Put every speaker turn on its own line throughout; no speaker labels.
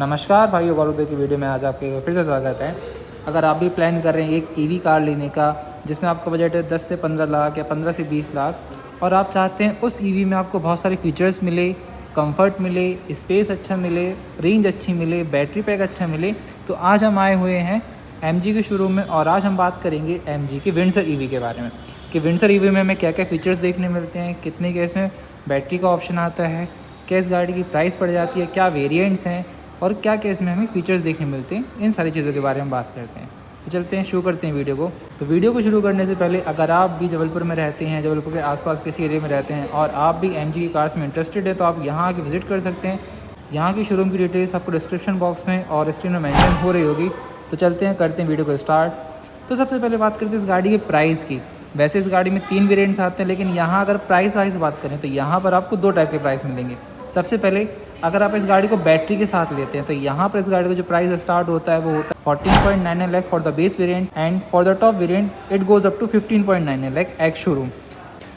नमस्कार भाइयों, गौरव की वीडियो में आज आपके फिर से स्वागत है। अगर आप भी प्लान कर रहे हैं एक ईवी कार लेने का जिसमें आपका बजट है 10 से 15 लाख या 15 से 20 लाख और आप चाहते हैं उस ईवी में आपको बहुत सारे फीचर्स मिले, कंफर्ट मिले, स्पेस अच्छा मिले, रेंज अच्छी मिले, बैटरी पैक अच्छा मिले, तो आज हम आए हुए हैं MG के शोरूम में और आज हम बात करेंगे MG की विंडसर ईवी के बारे में कि विंडसर ईवी में हमें क्या क्या फ़ीचर्स देखने मिलते हैं, कितने के इसमें बैटरी का ऑप्शन आता है, क्या इस गाड़ी की प्राइस पड़ जाती है, क्या वेरिएंट्स हैं और क्या क्या इसमें हमें फ़ीचर्स देखने मिलते हैं। इन सारी चीज़ों के बारे में बात करते हैं। तो चलते हैं, शुरू करते हैं वीडियो को। तो वीडियो को शुरू करने से पहले अगर आप भी जबलपुर में रहते हैं, जबलपुर के आसपास किसी एरिया में रहते हैं और आप भी MG की कार्स में इंटरेस्टेड है तो आप यहाँ आके विज़िट कर सकते हैं। यहाँ की शोरूम की डिटेल्स आपको डिस्क्रिप्शन बॉक्स में और स्क्रीन में मेंशन हो रही होगी। तो चलते हैं, करते हैं वीडियो को स्टार्ट। तो सबसे पहले बात करते हैं इस गाड़ी के प्राइस की। वैसे इस गाड़ी में 3 वेरिएंट्स आते हैं, लेकिन यहाँ अगर प्राइस वाइज बात करें तो यहाँ पर आपको 2 टाइप के प्राइस मिलेंगे। सबसे पहले अगर आप इस गाड़ी को बैटरी के साथ लेते हैं तो यहाँ पर इस गाड़ी का जो प्राइस स्टार्ट होता है वो होता है 14.99 lakh for the base variant and for the top variant it goes up to 15.99 lakh ex showroom.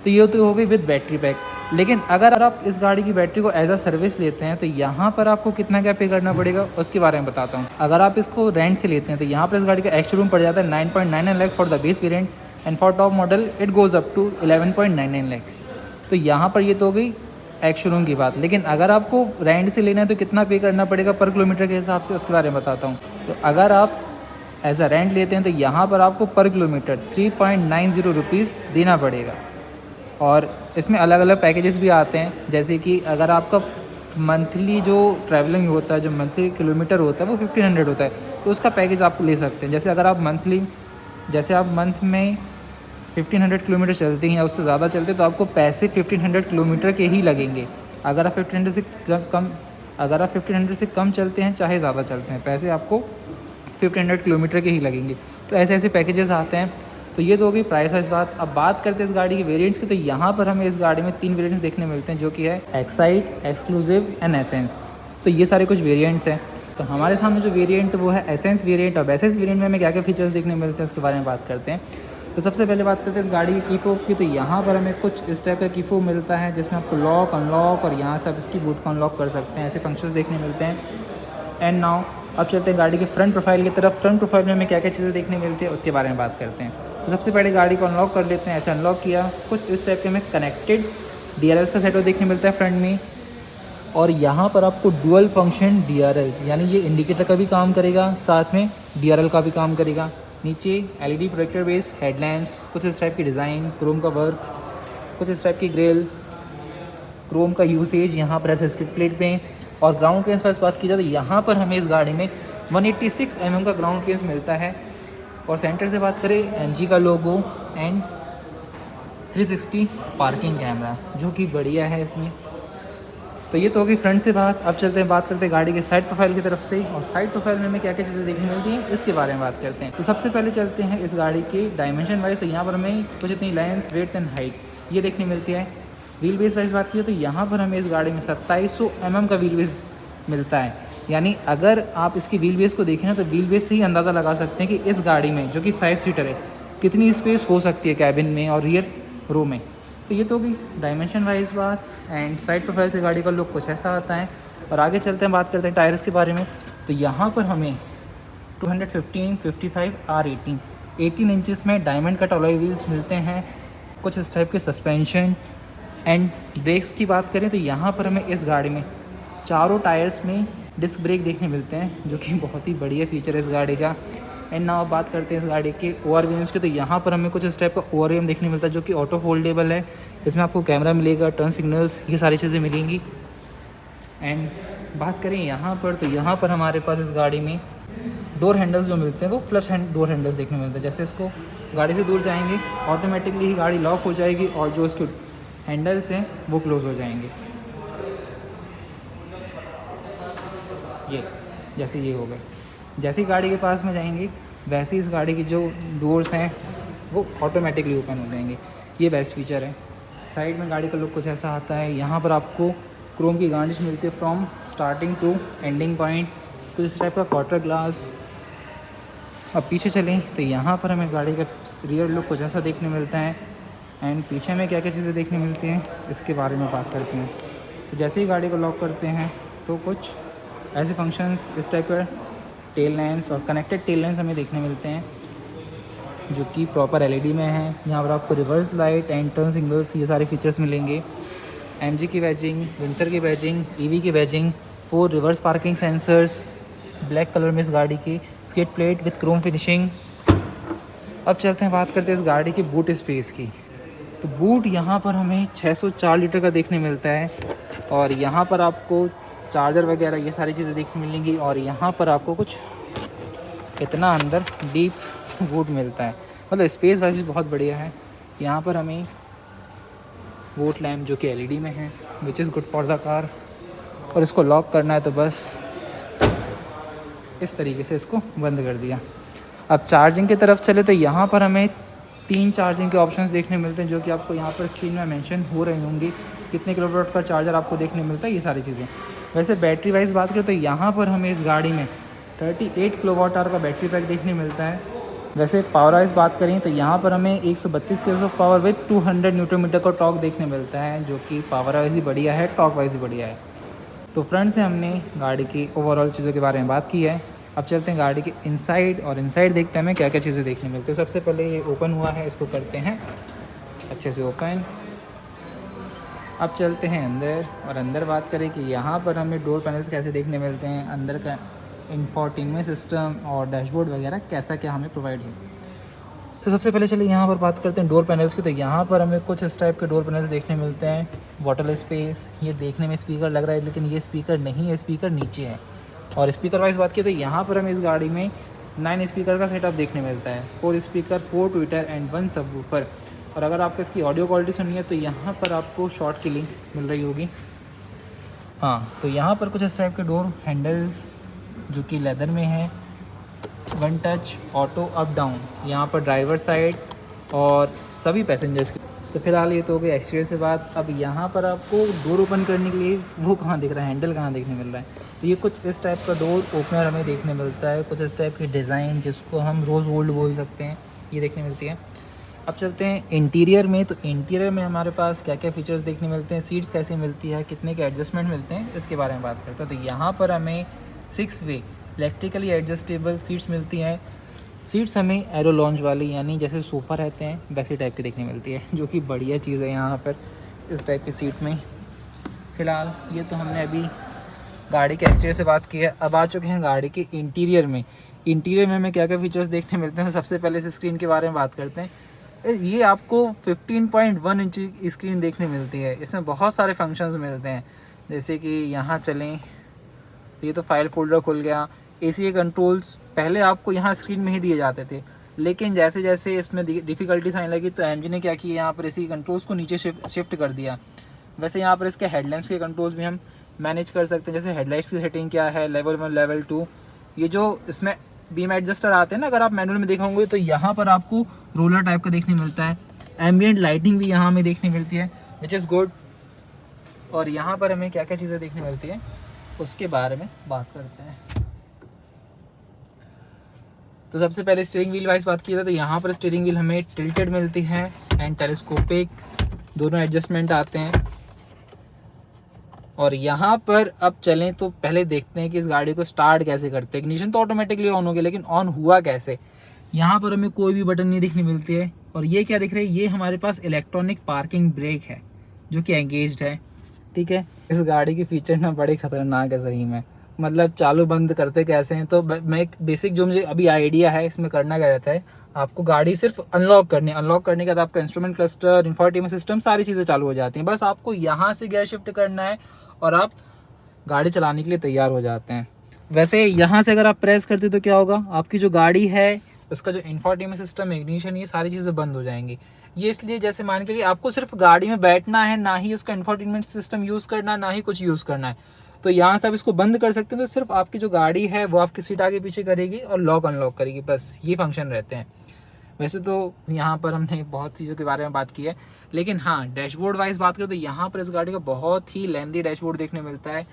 तो ये तो हो गई विद बैटरी पैक। लेकिन अगर आप इस गाड़ी की बैटरी को एज अ सर्विस लेते हैं तो यहाँ पर आपको कितना क्या पे करना पड़ेगा उसके बारे में बताता हूँ। अगर आप इसको रेंट से लेते हैं तो यहाँ पर इस गाड़ी का एक्स शोरूम पड़ जाता है 9.99 lakh for the base variant and for top model it goes up to 11.99 lakh. तो यहाँ पर ये तो हो गई एक्स शोरूम की बात। लेकिन अगर आपको रेंट से लेना है तो कितना पे करना पड़ेगा पर किलोमीटर के हिसाब से, उसके बारे में बताता हूँ। तो अगर आप एज अ रेंट लेते हैं तो यहाँ पर आपको पर किलोमीटर 3.90 रुपीज़ देना पड़ेगा। और इसमें अलग अलग पैकेजेस भी आते हैं, जैसे कि अगर आपका मंथली जो ट्रैवलिंग होता है, जो मंथली किलोमीटर होता है वो 1500 होता है, तो उसका पैकेज आप ले सकते हैं। जैसे अगर आप मंथ में 1500 किलोमीटर चलते हैं या उससे ज़्यादा चलते हैं तो आपको पैसे 1500 किलोमीटर के ही लगेंगे। अगर आप 1500 से कम चलते हैं, चाहे ज़्यादा चलते हैं, पैसे आपको 1500 किलोमीटर के ही लगेंगे। तो ऐसे ऐसे पैकेजेस आते हैं। तो ये तो हो गई प्राइस वाइज बात। अब बात करते हैं इस गाड़ी की वेरिएंट्स की। तो यहाँ पर हमें इस गाड़ी में 3 वेरिएंट्स देखने मिलते हैं, जो कि है एक्साइड, एक्सक्लूसिव एंड एसेंस। तो ये सारे कुछ वेरिएंट्स हैं। तो हमारे सामने जो वेरिएंट वो है एसेंस वेरिएंट। अब एसेंस वेरिएंट में हमें क्या क्या फीचर्स देखने मिलते हैं उसके बारे में बात करते हैं। तो सबसे पहले बात करते हैं इस गाड़ी की की फोब की। तो यहाँ पर हमें कुछ इस टाइप का की फोब मिलता है जिसमें आपको लॉक, अनलॉक और यहाँ से आप इसकी बूट को अनलॉक कर सकते हैं। ऐसे फंक्शंस देखने मिलते हैं। एंड नाउ अब चलते हैं गाड़ी के फ्रंट प्रोफाइल की तरफ। फ्रंट प्रोफाइल में हमें क्या क्या चीज़ें देखने मिलती है उसके बारे में बात करते हैं। तो सबसे पहले गाड़ी को अनलॉक कर लेते हैं। ऐसे अनलॉक किया, कुछ इस टाइप के हमें कनेक्टेड DRL का सेटअप देखने मिलता है फ्रंट में। और यहाँ पर आपको डुअल फंक्शन DRL, यानी ये इंडिकेटर का भी काम करेगा, साथ में DRL का भी काम करेगा। नीचे LED प्रोजेक्टर बेस्ड हेडलैम्प्स, कुछ इस टाइप की डिज़ाइन, क्रोम का वर्क, कुछ इस टाइप की ग्रिल, क्रोम का यूसेज यहाँ पर ऐसे स्किड प्लेट पे। और ग्राउंड क्लियरेंस वाइज बात की जाए तो यहाँ पर हमें इस गाड़ी में 186 mm का ग्राउंड क्लियरेंस मिलता है। और सेंटर से बात करें, MG का लोगो एंड 360 पार्किंग कैमरा, जो कि बढ़िया है इसमें। तो ये तो होगी फ्रंट से बात। अब चलते हैं, बात करते हैं गाड़ी के साइड प्रोफाइल की तरफ से। और साइड प्रोफाइल में हमें क्या क्या चीज़ें देखने मिलती हैं इसके बारे में बात करते हैं। तो सबसे पहले चलते हैं इस गाड़ी के डायमेंशन वाइज। तो यहाँ पर हमें कुछ इतनी लेंथ, वेट एंड हाइट ये देखने मिलती है। व्हील बेस वाइज बात की तो यहाँ पर हमें इस गाड़ी में 2700 mm का व्हील बेस मिलता है। यानी अगर आप इसकी व्हील बेस को देखें ना तो व्हील बेस से ही अंदाज़ा लगा सकते हैं कि इस गाड़ी में, जो कि 5 सीटर है, कितनी स्पेस हो सकती है कैबिन में और रियर रो में। तो ये तो होगी डायमेंशन वाइज बात। एंड साइड प्रोफाइल से गाड़ी का लुक कुछ ऐसा आता है। और आगे चलते हैं, बात करते हैं टायर्स के बारे में। तो यहाँ पर हमें 215, 55 R18 18 इंचज़ में डायमंड कट अलॉय व्हील्स मिलते हैं। कुछ इस टाइप के सस्पेंशन एंड ब्रेक्स की बात करें तो यहाँ पर हमें इस गाड़ी में चारों टायर्स में डिस्क ब्रेक देखने मिलते हैं, जो कि बहुत ही बढ़िया फीचर है इस गाड़ी का। एंड नाउ बात करते हैं इस गाड़ी के ORVMs के। तो यहाँ पर हमें कुछ इस टाइप का ORVM देखने मिलता है, जो कि ऑटो फोल्डेबल है। इसमें आपको कैमरा मिलेगा, टर्न सिग्नल्स, ये सारी चीज़ें मिलेंगी। एंड बात करें यहाँ पर, तो यहाँ पर हमारे पास इस गाड़ी में डोर हैंडल्स जो मिलते हैं वो फ्लश डोर हैंडल्स देखने मिलते हैं। जैसे इसको गाड़ी से दूर जाएंगे ऑटोमेटिकली ही गाड़ी लॉक हो जाएगी और जो इसके हैंडल्स हैं वो क्लोज हो जाएंगे। ये जैसे ये हो गए, जैसे ही गाड़ी के पास में जाएंगे वैसे ही इस गाड़ी की जो डोर्स हैं वो ऑटोमेटिकली ओपन हो जाएंगे। ये बेस्ट फीचर है। साइड में गाड़ी का लुक कुछ ऐसा आता है। यहाँ पर आपको क्रोम की गार्निश मिलती है from starting to ending point. कुछ इस टाइप का क्वार्टर ग्लास। अब पीछे चलें तो यहाँ पर हमें गाड़ी का रियर लुक कुछ ऐसा देखने मिलता है। एंड पीछे में क्या क्या चीज़ें देखने मिलती हैं इसके बारे में बात करते हैं। तो जैसे ही गाड़ी को लॉक करते हैं तो कुछ ऐसे फंक्शंस इस टाइप का टेल लैंप्स और कनेक्टेड टेल लैंप्स हमें देखने मिलते हैं जो कि प्रॉपर एलईडी में है। यहाँ पर आपको reverse light and turn signals ये सारे फीचर्स मिलेंगे। एमजी की बैजिंग, विंसर की बैजिंग, ईवी की badging, 4 reverse parking sensors black colour में इस गाड़ी की, skid plate with Chrome finishing. अब चलते हैं बात करते हैं इस गाड़ी की बूट स्पेस की। तो बूट यहाँ पर हमें 604 लीटर का देखने मिलता है और यहाँ पर आपको चार्जर वगैरह ये सारी चीज़ें देखने मिलेंगी। और यहाँ पर आपको कुछ इतना अंदर डीप बूट मिलता है, मतलब स्पेस वाइज बहुत बढ़िया है। यहाँ पर हमें बूट लैम्प जो कि एलईडी में है, which is good for the car. और इसको लॉक करना है तो बस इस तरीके से इसको बंद कर दिया। अब चार्जिंग की तरफ चले तो यहाँ पर हमें 3 चार्जिंग के ऑप्शंस देखने मिलते हैं जो कि आपको यहाँ पर स्क्रीन में मेंशन हो रही होंगी। कितने किलोवाट का चार्जर आपको देखने मिलता है, ये सारी चीज़ें। वैसे बैटरी वाइज बात करें तो यहाँ पर हमें इस गाड़ी में 38 किलोवाट आवर का बैटरी पैक देखने मिलता है। वैसे पावर वाइज बात करें तो यहाँ पर हमें 132 KG of power with 200 newton meter का टॉर्क देखने मिलता है जो कि पावर वाइज ही बढ़िया है, टॉर्क वाइज ही बढ़िया है। तो फ्रेंड्स से हमने गाड़ी की ओवरऑल चीज़ों के बारे में बात की है। अब चलते हैं गाड़ी के इनसाइड और इनसाइड देखते हैं हमें क्या क्या चीज़ें देखने मिलती है। सबसे पहले ये ओपन हुआ है, इसको करते हैं अच्छे से ओपन। अब चलते हैं अंदर और अंदर बात करें कि यहाँ पर हमें डोर पैनल्स कैसे देखने मिलते हैं, अंदर का इंफोटेनमेंट सिस्टम और डैशबोर्ड वगैरह कैसा क्या हमें प्रोवाइड है। तो सबसे पहले चलिए यहाँ पर बात करते हैं डोर पैनल्स की। तो यहाँ पर हमें कुछ इस टाइप के डोर पैनल्स देखने मिलते हैं। बॉटल स्पेस, ये देखने में स्पीकर लग रहा है लेकिन ये स्पीकर नहीं है, स्पीकर नीचे है। और स्पीकर वाइज बात की तो यहाँ पर हमें इस गाड़ी में 9 स्पीकर का सेटअप देखने मिलता है। 4 स्पीकर, 4 ट्विटर एंड 1 सबवूफर। और अगर आपको इसकी ऑडियो क्वालिटी सुननी है तो यहाँ पर आपको शॉर्ट की लिंक मिल रही होगी। हाँ, तो यहाँ पर कुछ इस टाइप के डोर हैंडल्स जो कि लेदर में है। 1 टच ऑटो अप डाउन यहाँ पर ड्राइवर साइड और सभी पैसेंजर्स की। तो फिलहाल ये तो हो गई एक्सटीरियर से बात। अब यहाँ पर आपको डोर ओपन करने के लिए वो कहाँ दिख रहा है, हैंडल कहाँ देखने मिल रहा है। तो ये कुछ इस टाइप का डोर ओपनर हमें देखने मिलता है। कुछ इस टाइप की डिज़ाइन जिसको हम रोज़ गोल्ड बोल सकते हैं, ये देखने मिलती है। अब चलते हैं इंटीरियर में। तो इंटीरियर में हमारे पास क्या क्या फीचर्स देखने मिलते हैं, सीट्स कैसे मिलती है, कितने के एडजस्टमेंट मिलते हैं, इसके बारे में बात करते हैं। तो यहाँ पर हमें 6 वे इलेक्ट्रिकली एडजस्टेबल सीट्स मिलती हैं। सीट्स हमें एरो लॉन्च वाली यानी जैसे सोफ़ा रहते हैं वैसे टाइप की देखने मिलती है जो कि बढ़िया चीज़ है यहाँ पर इस टाइप की सीट में। फ़िलहाल ये तो हमने अभी गाड़ी के एक्सटीरियर से बात की है। अब आ चुके हैं गाड़ी के इंटीरियर में। इंटीरियर में हमें क्या क्या फीचर्स देखने मिलते हैं, सबसे पहले इस स्क्रीन के बारे में बात करते हैं। ये आपको 15.1 इंच की स्क्रीन देखने मिलती है। इसमें बहुत सारे फंक्शंस मिलते हैं, जैसे कि यहाँ चलें तो ये तो फाइल फोल्डर खुल गया। एसी के कंट्रोल्स पहले आपको यहाँ स्क्रीन में ही दिए जाते थे, लेकिन जैसे जैसे इसमें डिफ़िकल्टीज आने लगी तो एमजी ने क्या किया, यहाँ पर एसी के कंट्रोल्स को नीचे शिफ्ट कर दिया। वैसे यहाँ पर इसके हेडलैम्प्स के कंट्रोल्स भी हम मैनेज कर सकते हैं, जैसे हेडलाइट्स की सेटिंग क्या है, लेवल 1 लेवल 2। ये जो इसमें बीम एडजस्टर आते हैं ना, अगर आप मैनुअल में देखोगे तो यहाँ पर आपको रोलर टाइप का देखने मिलता है। एम्बियंट लाइटिंग भी यहाँ हमें देखने मिलती है विच इज़ गुड। और यहाँ पर हमें क्या क्या चीज़ें देखने मिलती है उसके बारे में बात करते हैं। तो सबसे पहले स्टीयरिंग व्हील वाइज बात की जाए तो यहाँ पर स्टीयरिंग व्हील हमें टिल्टेड मिलती है एंड टेलीस्कोपिक, दोनों एडजस्टमेंट आते हैं। और यहाँ पर अब चलें तो पहले देखते हैं कि इस गाड़ी को स्टार्ट कैसे करते हैं। इग्निशन तो ऑटोमेटिकली ऑन हो गया, लेकिन ऑन हुआ कैसे। यहाँ पर हमें कोई भी बटन नहीं दिखने मिलती है। और ये क्या दिख रहा है, ये हमारे पास इलेक्ट्रॉनिक पार्किंग ब्रेक है जो कि एंगेज्ड है। ठीक है, इस गाड़ी की फीचर ना बड़े खतरनाक है सही में, मतलब चालू बंद करते कैसे हैं। तो मैं एक बेसिक जो मुझे अभी आइडिया है इसमें करना क्या रहता है, आपको गाड़ी सिर्फ अनलॉक करने के बाद आपका इंस्ट्रूमेंट क्लस्टर, इंफोटेनमेंट सिस्टम, सारी चीज़ें चालू हो जाती हैं। बस आपको यहाँ से गियर शिफ्ट करना है और आप गाड़ी चलाने के लिए तैयार हो जाते हैं। वैसे यहाँ से अगर आप प्रेस करते तो क्या होगा, आपकी जो गाड़ी है उसका जो इंफोटेनमेंट सिस्टम, इग्निशन, ये सारी चीज़ें बंद हो जाएंगी। ये इसलिए जैसे मान के लिए आपको सिर्फ गाड़ी में बैठना है, ना ही उसका इंफोटेनमेंट सिस्टम यूज़ करना, ना ही कुछ यूज़ करना है। तो यहाँ से आप इसको बंद कर सकते हैं। तो सिर्फ आपकी जो गाड़ी है वो आपकी सीट आगे पीछे करेगी और लॉक अनलॉक करेगी, बस ये फंक्शन रहते हैं। वैसे तो यहाँ पर हमने बहुत चीज़ों के बारे में बात की है, लेकिन हाँ डैशबोर्ड वाइज बात करें तो यहाँ पर इस गाड़ी का बहुत ही लेंथी डैशबोर्ड देखने मिलता है।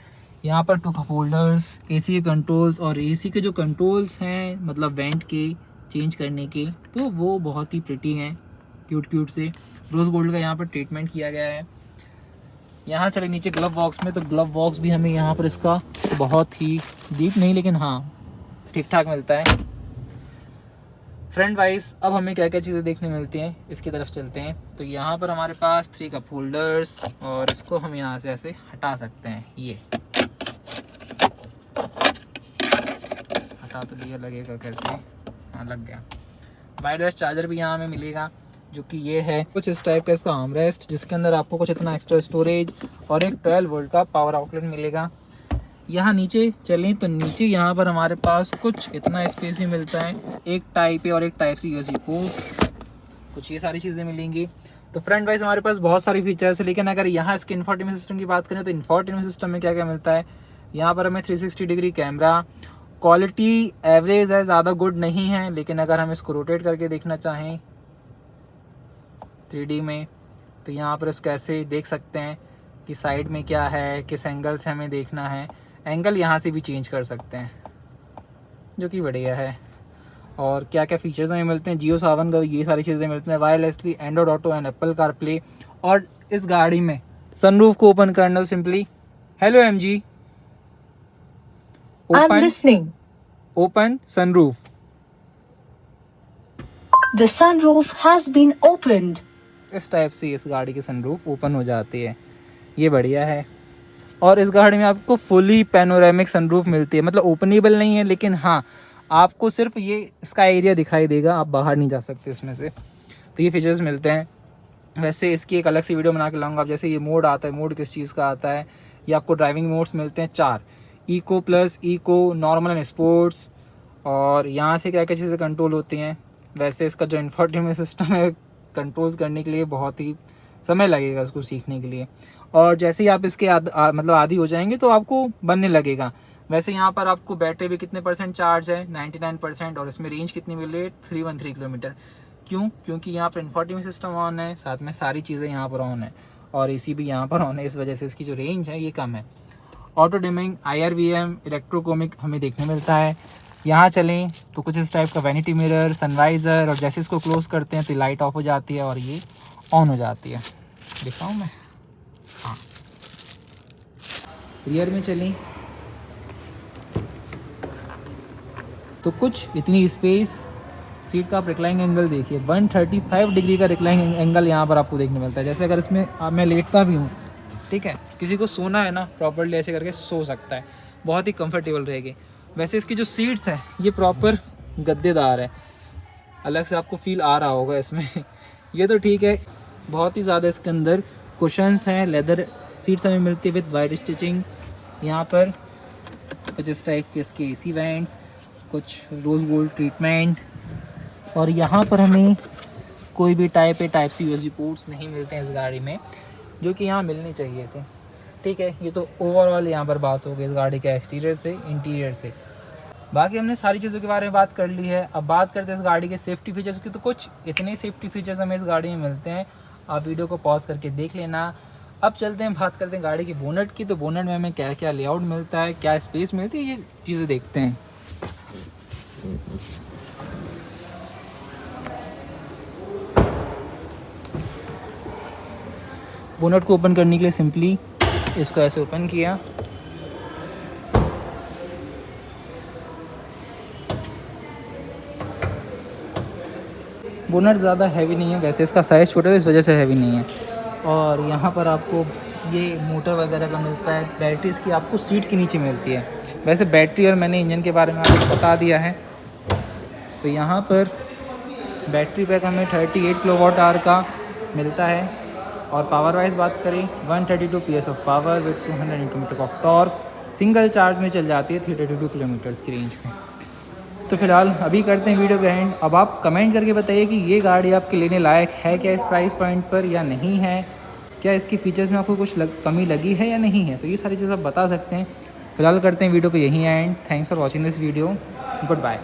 यहाँ पर 2 कप होल्डर्स, एसी के कंट्रोल्स, और एसी के जो कंट्रोल्स हैं मतलब वेंट के चेंज करने के, तो वो बहुत ही प्रिटी हैं, क्यूट से। रोज़ गोल्ड का यहाँ पर ट्रीटमेंट किया गया है। यहाँ चले नीचे ग्लव बॉक्स में, तो ग्लव बॉक्स भी हमें यहाँ पर इसका बहुत ही डीप नहीं लेकिन हाँ ठीक ठाक मिलता है। फ्रंट वाइज अब हमें क्या क्या चीज़ें देखने मिलती हैं इसकी तरफ चलते हैं। तो यहाँ पर हमारे पास 3 कप होल्डर्स, और इसको हम यहाँ से ऐसे हटा सकते हैं। ये हटा तो दिया, लगेगा कैसे, हाँ लग गया। वायरलेस चार्जर भी यहाँ हमें मिलेगा, जो कि ये है कुछ इस टाइप का इसका आर्मरेस्ट, जिसके अंदर आपको कुछ इतना एक्स्ट्रा स्टोरेज और एक 12 वोल्ट का पावर आउटलेट मिलेगा। यहाँ नीचे चलें तो नीचे यहाँ पर हमारे पास कुछ इतना स्पेस ही मिलता है, एक टाइप ए और एक टाइप सी यूएसबी पोर्ट, कुछ ये सारी चीज़ें मिलेंगी। तो फ्रंट वाइज हमारे पास बहुत सारी फीचर्स है, लेकिन अगर यहाँ इसके इंफोटेनमेंट सिस्टम की बात करें तो इंफोटेनमेंट सिस्टम में क्या क्या मिलता है। यहाँ पर हमें 360 डिग्री कैमरा, क्वालिटी एवरेज है, ज़्यादा गुड नहीं है, लेकिन अगर हम इसको रोटेट करके देखना चाहें 3D में तो यहाँ पर इसको ऐसे देख सकते हैं कि साइड में क्या है, किस एंगल से हमें देखना है। एंगल यहाँ से भी चेंज कर सकते हैं, जो कि बढ़िया है। और क्या क्या फीचर्स हमें मिलते हैं, जियो सावन का ये सारी चीज़ें मिलती हैं, wirelessly Android auto and Apple CarPlay. और इस गाड़ी में सनरूफ को ओपन करना simply hello MG open sunroof,
The sunroof has been opened.
इस टाइप से इस गाड़ी की सनरूफ ओपन हो जाती है। ये बढ़िया है। और इस गाड़ी में आपको फुली पैनोरामिक सनरूफ मिलती है, मतलब ओपनेबल नहीं है, लेकिन हाँ आपको सिर्फ ये इसका एरिया दिखाई देगा, आप बाहर नहीं जा सकते इसमें से। तो ये फीचर्स मिलते हैं। वैसे इसकी एक अलग सी वीडियो बना के लाऊंगा। जैसे ये मोड आता है, मोड किस चीज़ का आता है, ये आपको ड्राइविंग मोड्स मिलते हैं 4, eco plus, eco, normal and sports. और यहाँ से क्या क्या चीज़ें कंट्रोल होती हैं। वैसे इसका जो इंफोटेनमेंट सिस्टम है कंट्रोल्स करने के लिए बहुत ही समय लगेगा उसको सीखने के लिए, और जैसे ही आप इसके मतलब आदी हो जाएंगे तो आपको बनने लगेगा। वैसे यहाँ पर आपको बैटरी भी कितने % चार्ज है, 99%, और इसमें रेंज कितनी मिल रही है 313 किलोमीटर। क्यों? क्योंकि यहाँ पर इंफोटेनमेंट सिस्टम ऑन है, साथ में सारी चीज़ें यहाँ पर ऑन है, और AC भी यहाँ पर ऑन है, इस वजह से इसकी जो रेंज है ये कम है। ऑटो डिमिंग, IRVM, इलेक्ट्रोकोमिक हमें देखने मिलता है। यहाँ चलें तो कुछ इस टाइप का वैनिटी मिरर, सनवाइज़र, और जैसे इसको क्लोज करते हैं तो लाइट ऑफ हो जाती है और ये ऑन हो जाती है। दिखाऊँ मैं? हाँ। रियर में चलें तो कुछ इतनी स्पेस, सीट का आप रिक्लाइनिंग एंगल देखिए, 135 डिग्री का रिक्लाइनिंग एंगल यहाँ पर आपको देखने मिलता है। जैसे अगर इसमें मैं लेटता भी हूँ, ठीक है, किसी को सोना है ना प्रॉपर्ली ऐसे करके सो सकता है, बहुत ही कंफर्टेबल रहेगी। वैसे इसकी जो सीट्स हैं ये प्रॉपर गद्देदार है, अलग से आपको फील आ रहा होगा इसमें ये तो ठीक है। बहुत ही ज़्यादा इसके अंदर कुशन्स हैं, लेदर सीट्स हमें मिलती है विद वाइट स्टिचिंग। यहाँ पर कुछ इस टाइप के इसके AC वेंट्स, कुछ रोज़ गोल्ड ट्रीटमेंट, और यहाँ पर हमें कोई भी टाइप सी USB पोर्ट्स नहीं मिलते हैं इस गाड़ी में, जो कि यहाँ मिलने चाहिए थे। ठीक है, ये तो ओवरऑल यहाँ पर बात हो गई इस गाड़ी के एक्सटीरियर से, इंटीरियर से। बाकी हमने सारी चीज़ों के बारे में बात कर ली है। अब बात करते हैं इस गाड़ी के सेफ्टी फीचर्स की। तो कुछ इतने सेफ्टी फीचर्स हमें इस गाड़ी में मिलते हैं, आप वीडियो को पॉज करके देख लेना। अब चलते हैं, बात करते हैं गाड़ी की बोनट की। तो बोनट में हमें क्या क्या लेआउट मिलता है, क्या स्पेस मिलती है, ये चीज़ें देखते हैं। बोनट को ओपन करने के लिए सिंपली इसको ऐसे ओपन किया, बोनट ज़्यादा हैवी नहीं है, वैसे इसका साइज़ छोटा है इस वजह से हैवी नहीं है। और यहाँ पर आपको ये मोटर वगैरह का मिलता है। बैटरी इसकी आपको सीट के नीचे मिलती है। वैसे बैटरी और मैंने इंजन के बारे में आपको बता दिया है। तो यहाँ पर बैटरी पैक हमें 38 किलोवाट आवर का मिलता है। और पावर वाइज बात करें 132 PS of power with 200 Nm of torque, single charge में चल जाती है 332 किलोमीटर्स की रेंज में। तो फिलहाल अभी करते हैं वीडियो का एंड। अब आप कमेंट करके बताइए कि ये गाड़ी आपके लेने लायक है क्या इस प्राइस पॉइंट पर या नहीं है, क्या इसकी फ़ीचर्स में आपको कुछ कमी लगी है या नहीं है। तो ये सारी चीज़ आप बता सकते हैं। फिलहाल करते हैं वीडियो को यहीं end. Thanks for watching this video, good bye.